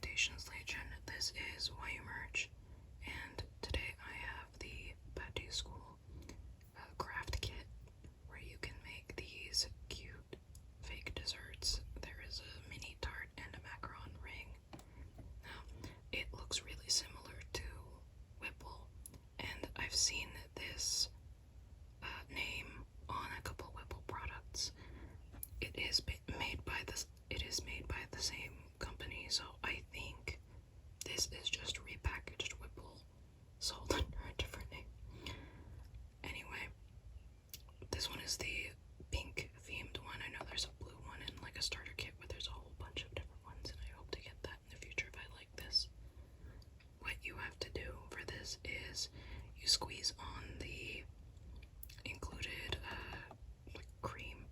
Salutations Legion, this is Why You Merch, and today I have the Pati-School craft kit where you can make these cute fake desserts. There is a mini tart and a macaron ring. Now, it looks really similar to Whipple, and I've seen this name on a couple Whipple products. It is made by the same company, so I think this is just repackaged Whipple sold under a different name. Anyway, this one is the pink themed one. I know there's a blue one and like a starter kit where there's a whole bunch of different ones, and I hope to get that in the future if I like this. What you have to do for this is you squeeze on the included like cream,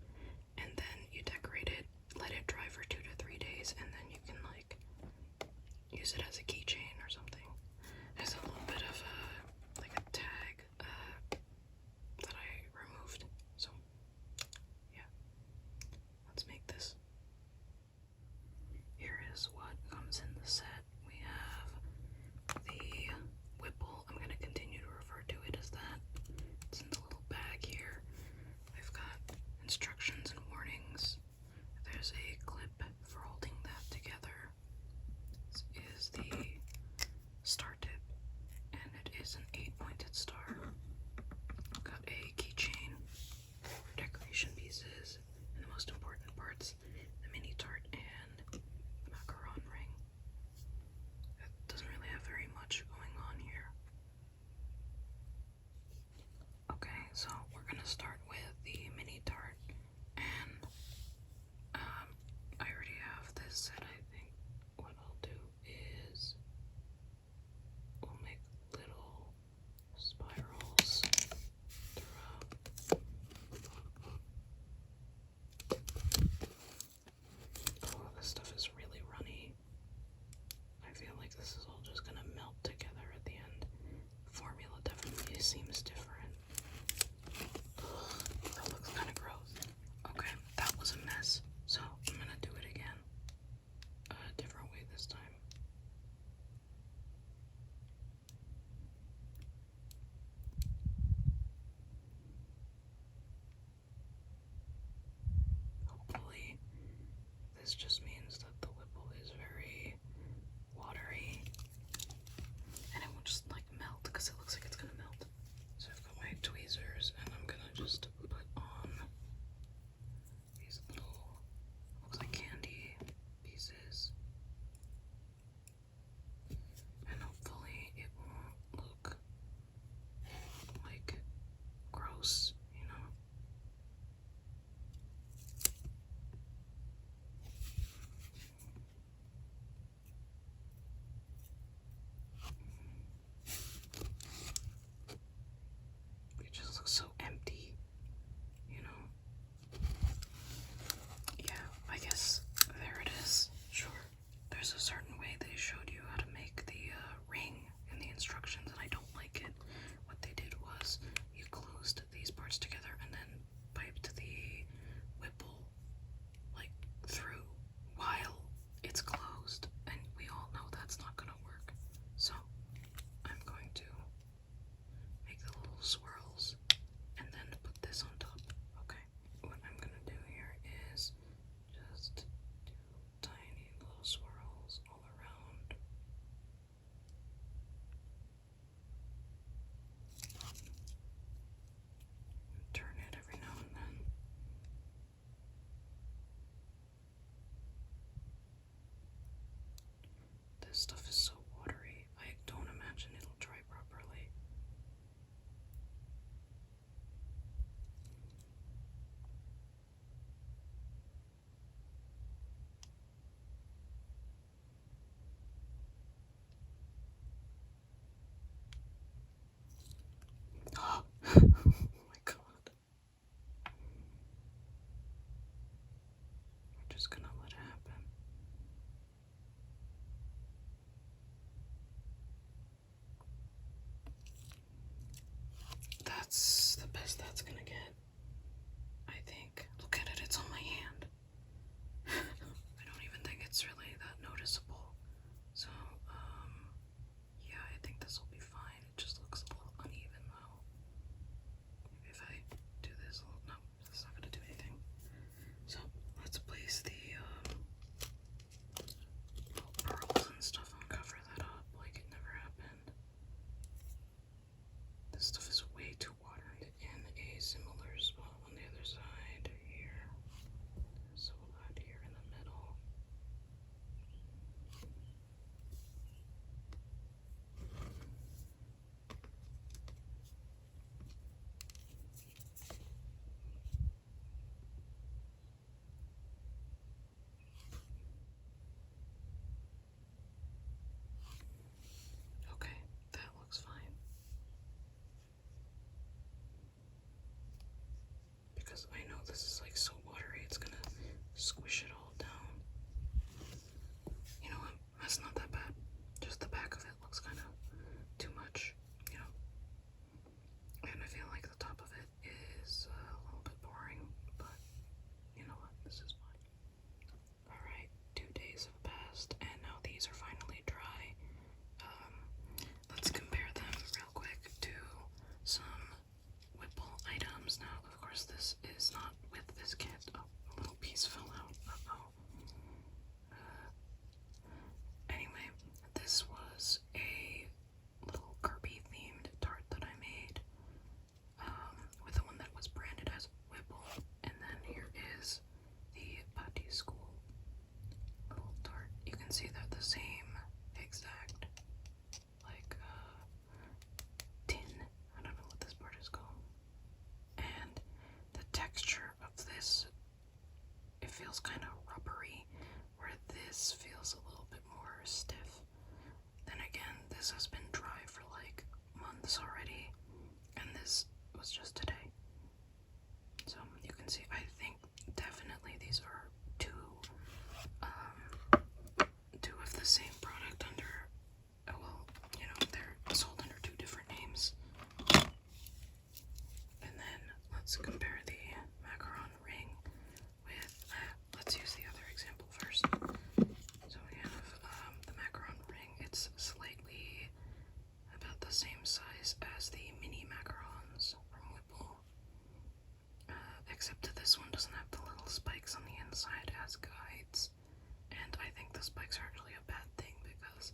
and then you decorate it, let it dry for 2 to 3 days, and then you can like use it as a keychain or something. There's a little bit of like a tag that I removed, so yeah, let's make this. Here is what comes in the set. We have the Whipple. I'm going to continue to refer to it as that. It's in the little bag here. I've got instructions and warnings. There's a clip for holding that together. This is the star tip, and it is an 8-pointed star. Got a keychain for decoration pieces, and the most important parts, the mini tart and the macaron ring. It doesn't really have very much going on here. Okay, so we're gonna start with the mini tart, and I already have this set. I think what I'll do is we'll make little spirals throughout. Oh, this stuff is really runny. I feel like this is all just gonna melt together at the end. The formula definitely seems different. Ugh, that looks kind of gross. Okay, that was a mess, so I'm gonna do it again. A different way this time. Hopefully, this just means that the Whipple is very watery, and it won't just like melt, because it looks like it's gonna melt. So I've got my tweezers, and I'm gonna just put on these little, looks like candy pieces, and hopefully it won't look like gross, you know. It just looks so empty, you know. Yeah, I guess there it is. Sure. There's a certain way they showed you how to make the ring in the instructions, and I don't like it. What they did was you closed these parts together and then piped the Whipple like through while it's closed, and we all know that's not gonna work. So I'm going to make the little swirls and then put this on top. Okay, what I'm gonna do here is just do tiny little swirls all around. Turn it every now and then. This stuff is so watery. I don't imagine it'll dry properly. Oh my god. We're just gonna let it happen. looks kind of too much, you know. And I feel like the top of it is a little bit boring, but you know what? This is fine. Alright, 2 days have passed, and now these are finally dry. Let's compare them real quick to some Whipple items. Now, of course, this is not with this kit. Oh, a little piece fell out. Anyway, this was a little Kirby themed tart that I made with the one that was branded as Whipple. And then here is the Pati-School little tart. You can see they're the same exact, like, tin. I don't know what this part is called. And the texture of this, it feels kind of rubbery, where this feels a little bit more stiff. Then again, this has been dry for like months already, and this was just today. So you can see, I think definitely these are two of the same product under, well, you know, they're sold under two different names. And then let's compare the macaron ring with, let's use the other example first. So we have the macaron ring. It's slightly about the same size as the mini macarons from Whipple, except that this one doesn't have the little spikes on the inside as guides. And I think the spikes are actually a bad thing because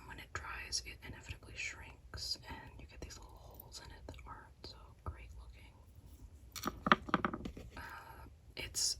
when it dries, it inevitably shrinks, and you get these little holes in it that aren't so great looking. It's